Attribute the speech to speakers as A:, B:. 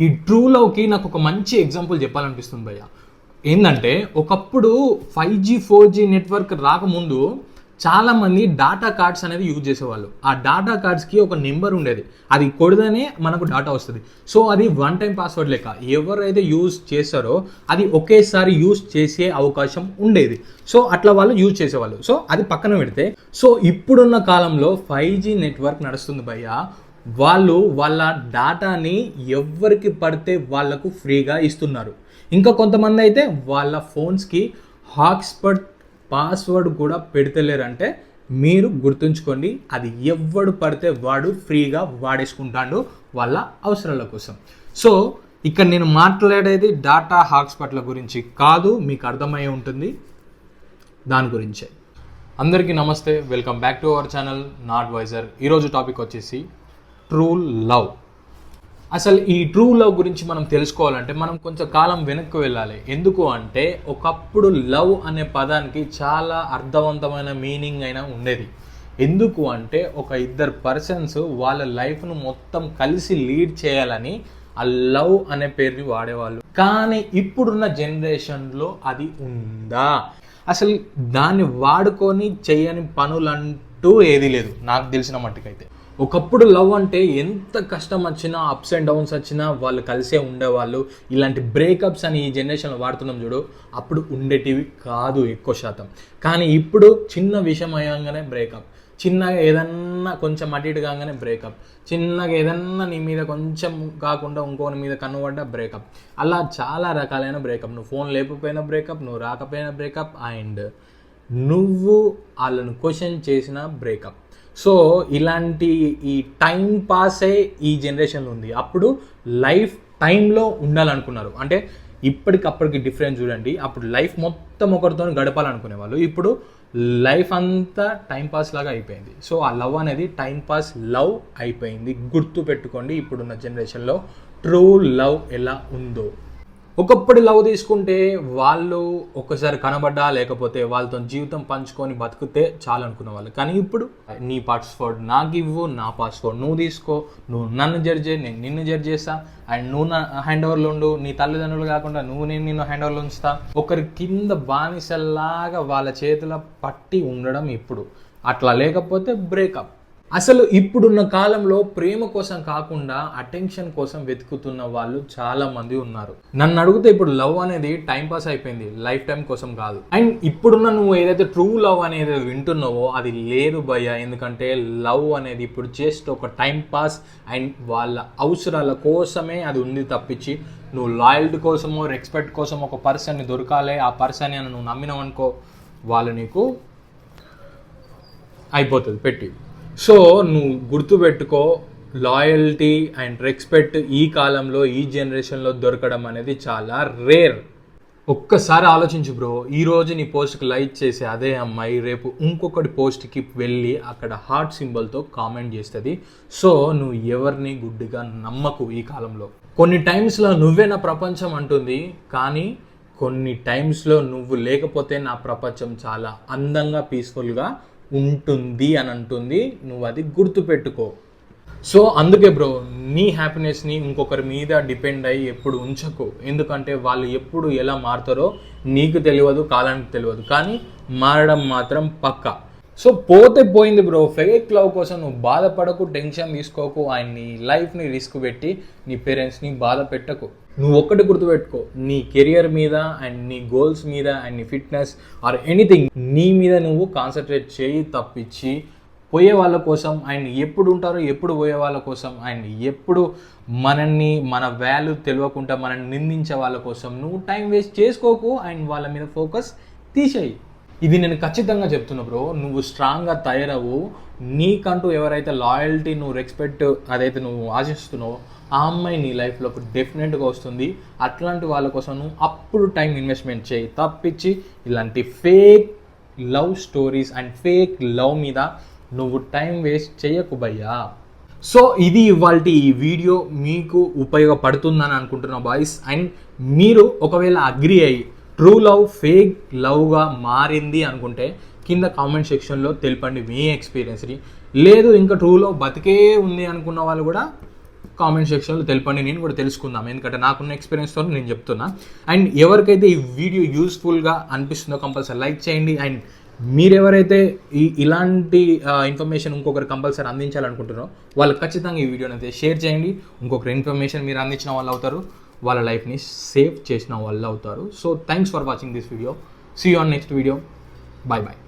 A: ఈ ట్రూ లవ్కి నాకు ఒక మంచి ఎగ్జాంపుల్ చెప్పాలనిపిస్తుంది భయ్య. ఏంటంటే ఒకప్పుడు 5G 4G నెట్వర్క్ రాకముందు చాలామంది డాటా కార్డ్స్ అనేది యూజ్ చేసేవాళ్ళు. ఆ డాటా కార్డ్స్కి ఒక నెంబర్ ఉండేది, అది కొడితేనే మనకు డాటా వస్తుంది. సో అది వన్ టైం పాస్వర్డ్ లెక్క ఎవరైతే యూజ్ చేస్తారో అది ఒకేసారి యూజ్ చేసే అవకాశం ఉండేది. సో అట్లా వాళ్ళు యూజ్ చేసేవాళ్ళు. సో అది పక్కన పెడితే, సో ఇప్పుడున్న కాలంలో 5G నెట్వర్క్ నడుస్తుంది భయ్య. వాళ్ళు వాళ్ళ డాటాని ఎవరికి పడితే వాళ్ళకు ఫ్రీగా ఇస్తున్నారు. ఇంకా కొంతమంది అయితే వాళ్ళ ఫోన్స్కి హాట్స్పాట్ పాస్వర్డ్ కూడా పెడతలేరంటే మీరు గుర్తుంచుకోండి, అది ఎవడు పడితే వాడు ఫ్రీగా వాడేసుకుంటాడు వాళ్ళ అవసరాల కోసం. సో ఇక్కడ నేను మాట్లాడేది డాటా హాట్స్పాట్ల గురించి కాదు, మీకు అర్థమై ఉంటుంది దాని గురించే. అందరికీ నమస్తే, welcome back to our channel not wiser. ఈరోజు టాపిక్ వచ్చేసి ట్రూ లవ్. అసలు ఈ ట్రూ లవ్ గురించి మనం తెలుసుకోవాలంటే మనం కొంచెం కాలం వెనక్కి వెళ్ళాలి. ఎందుకు అంటే ఒకప్పుడు లవ్ అనే పదానికి చాలా అర్థవంతమైన మీనింగ్ అయినా ఉండేది. ఎందుకు అంటే ఒక ఇద్దరు పర్సన్స్ వాళ్ళ లైఫ్ను మొత్తం కలిసి లీడ్ చేయాలని ఆ లవ్ అనే పేరుని వాడేవాళ్ళు. కానీ ఇప్పుడున్న జనరేషన్లో అది ఉందా? అసలు దాన్ని వాడుకొని చేయని పనులంటూ ఏది లేదు నాకు తెలిసిన మట్టుకైతే. ఒకప్పుడు లవ్ అంటే ఎంత కష్టం వచ్చినా, అప్స్ అండ్ డౌన్స్ వచ్చినా వాళ్ళు కలిసే ఉండేవాళ్ళు. ఇలాంటి బ్రేకప్స్ అని ఈ జనరేషన్లో వాడుతున్నాం చూడు, అప్పుడు ఉండేటివి కాదు ఎక్కువ శాతం. కానీ ఇప్పుడు చిన్న విషయం అయ్యంగానే బ్రేకప్, చిన్నగా ఏదన్నా కొంచెం అటు ఇటు కాగానే బ్రేకప్, చిన్నగా ఏదన్నా నీ మీద కొంచెం కాకుండా ఇంకోని మీద కన్నుపడ్డ బ్రేకప్, అలా చాలా రకాలైన బ్రేకప్. నువ్వు ఫోన్ లేకపోయినా బ్రేకప్, నువ్వు రాకపోయినా బ్రేకప్, అండ్ నువ్వు వాళ్ళను క్వశ్చన్ చేసిన బ్రేకప్. సో ఇలాంటి ఈ టైం పాసే ఈ జనరేషన్లో ఉంది. అప్పుడు లైఫ్ టైంలో ఉండాలనుకున్నారు, అంటే ఇప్పటికప్పటికి డిఫరెన్స్ చూడండి. అప్పుడు లైఫ్ మొత్తం ఒకరితో గడపాలనుకునేవాళ్ళు, ఇప్పుడు లైఫ్ అంతా టైం పాస్ లాగా అయిపోయింది. సో ఆ లవ్ అనేది టైం పాస్ లవ్ అయిపోయింది. గుర్తు పెట్టుకోండి ఇప్పుడున్న జనరేషన్లో ట్రూ లవ్ ఎలా ఉందో. ఒకప్పుడు లవ్ తీసుకుంటే వాళ్ళు ఒకసారి కనబడ్డా లేకపోతే వాళ్ళతో జీవితం పంచుకొని బతికితే చాలు అనుకునే వాళ్ళు. కానీ ఇప్పుడు నీ పాస్వర్డ్ నాకు ఇవ్వు, నా పాస్వర్డ్ నువ్వు తీసుకో, నువ్వు నన్ను జడ్జ్ చేయి, నేను నిన్ను జడ్జ్ చేస్తా, అండ్ నువ్వు నా హ్యాండ్ ఓవర్లో ఉండు, నీ తల్లిదండ్రులు కాకుండా నేను నిన్ను హ్యాండ్ ఓవర్లో ఉంచుతా. ఒకరి కింద బానిసల్లాగా వాళ్ళ చేతుల పట్టి ఉండడం ఇప్పుడు. అట్లా లేకపోతే బ్రేకప్. అసలు ఇప్పుడున్న కాలంలో ప్రేమ కోసం కాకుండా అటెన్షన్ కోసం వెతుకుతున్న వాళ్ళు చాలా మంది ఉన్నారు. నన్ను అడిగితే ఇప్పుడు లవ్ అనేది టైం పాస్ అయిపోయింది, లైఫ్ టైం కోసం కాదు. అండ్ ఇప్పుడున్న నువ్వు ఏదైతే ట్రూ లవ్ అనేది వింటున్నావో అది లేదు భయ్య. ఎందుకంటే లవ్ అనేది ఇప్పుడు జస్ట్ ఒక టైం పాస్ అండ్ వాళ్ళ అవసరాల కోసమే అది ఉంది తప్పించి నువ్వు లాయల్టీ కోసమో రెస్పెక్ట్ కోసమో ఒక పర్సన్ని దొరకాలి, ఆ పర్సన్ అని నువ్వు నమ్మినావు అనుకో, వాళ్ళు నీకు అయిపోతుంది పెట్టి. సో నువ్వు గుర్తుపెట్టుకో, లాయల్టీ అండ్ రెస్పెక్ట్ ఈ కాలంలో ఈ జనరేషన్లో దొరకడం అనేది చాలా రేర్. ఒక్కసారి ఆలోచించు బ్రో, ఈరోజు నీ పోస్ట్కి లైక్ చేసే అదే అమ్మాయి రేపు ఇంకొకటి పోస్ట్కి వెళ్ళి అక్కడ హార్ట్ సింబల్తో కామెంట్ చేస్తుంది. సో నువ్వు ఎవరిని గుడ్డిగా నమ్మకు ఈ కాలంలో. కొన్ని టైమ్స్లో నువ్వే నా ప్రపంచం అంటుంది, కానీ కొన్ని టైమ్స్లో నువ్వు లేకపోతే నా ప్రపంచం చాలా అందంగా పీస్ఫుల్గా ఉంటుంది అని అంటుంది. నువ్వు అది గుర్తుపెట్టుకో. సో అందుకే బ్రో, నీ హ్యాపీనెస్ని ఇంకొకరి మీద డిపెండ్ అయ్యి ఎప్పుడు ఉంచకు. ఎందుకంటే వాళ్ళు ఎప్పుడు ఎలా మారుతారో నీకు తెలియదు, కాలానికి తెలియదు, కానీ మారడం మాత్రం పక్కా. సో పోతే పోయింది బ్రో. ఫేక్ లవ్ కోసం నువ్వు బాధపడకు, టెన్షన్ తీసుకోకు, అండ్ నీ లైఫ్ని రిస్క్ పెట్టి నీ పేరెంట్స్ని బాధ పెట్టకు. నువ్వు ఒక్కటి గుర్తుపెట్టుకో, నీ కెరియర్ మీద అండ్ నీ గోల్స్ మీద అండ్ నీ ఫిట్నెస్ ఆర్ ఎనీథింగ్ నీ మీద నువ్వు కాన్సన్ట్రేట్ చేయి తప్పించి పోయే వాళ్ళ కోసం అండ్ ఎప్పుడు ఉంటారో ఎప్పుడు పోయే వాళ్ళ కోసం అండ్ ఎప్పుడు మనల్ని మన వాల్యూ తెలియకుండా మనల్ని నిందించే వాళ్ళ కోసం నువ్వు టైం వేస్ట్ చేసుకోకు అండ్ వాళ్ళ మీద ఫోకస్ తీసేయి. ఇది నేను ఖచ్చితంగా చెప్తున్నా బ్రో. నువ్వు స్ట్రాంగ్గా తయారవు. నీకంటూ ఎవరైతే లాయల్టీ నువ్వు రెస్పెక్ట్ అదైతే నువ్వు ఆశిస్తున్నావో ఆ అమ్మాయి నీ లైఫ్లోకి డెఫినెట్గా వస్తుంది. అట్లాంటి వాళ్ళ కోసం నువ్వు అప్పుడు టైం ఇన్వెస్ట్మెంట్ చేయి తప్పించి ఇలాంటి fake love stories and fake love మీద నువ్వు టైం వేస్ట్ చేయకు భయ్యా. సో ఇది ఇవాల్టి ఈ వీడియో మీకు ఉపయోగపడుతుందని అనుకుంటున్నా బాయ్స్. అండ్ మీరు ఒకవేళ అగ్రి అయ్యి ట్రూ లవ్ ఫేక్ లవ్గా మారింది అనుకుంటే కింద కామెంట్ సెక్షన్లో తెలపండి మీ ఎక్స్పీరియన్స్ని. లేదు ఇంకా ట్రూ లవ్ బతికే ఉంది అనుకున్న వాళ్ళు కూడా కామెంట్ సెక్షన్లో తెలపండి, నేను కూడా తెలుసుకుందాం. ఎందుకంటే నాకున్న ఎక్స్పీరియన్స్తో నేను చెప్తున్నా. అండ్ ఎవరికైతే ఈ వీడియో యూస్ఫుల్గా అనిపిస్తుందో కంపల్సరీ లైక్ చేయండి. అండ్ మీరెవరైతే ఇలాంటి ఇన్ఫర్మేషన్ ఇంకొకరు కంపల్సరీ అందించాలనుకుంటున్నారో వాళ్ళకి ఖచ్చితంగా ఈ వీడియోని అయితే షేర్ చేయండి. ఇంకొకరు ఇన్ఫర్మేషన్ మీరు అందించిన వాళ్ళు అవుతారు, వాళ్ళ లైఫ్ని సేవ్ చేసిన వాళ్ళు అవుతారు. So thanks for watching this video. See you on next video. Bye bye.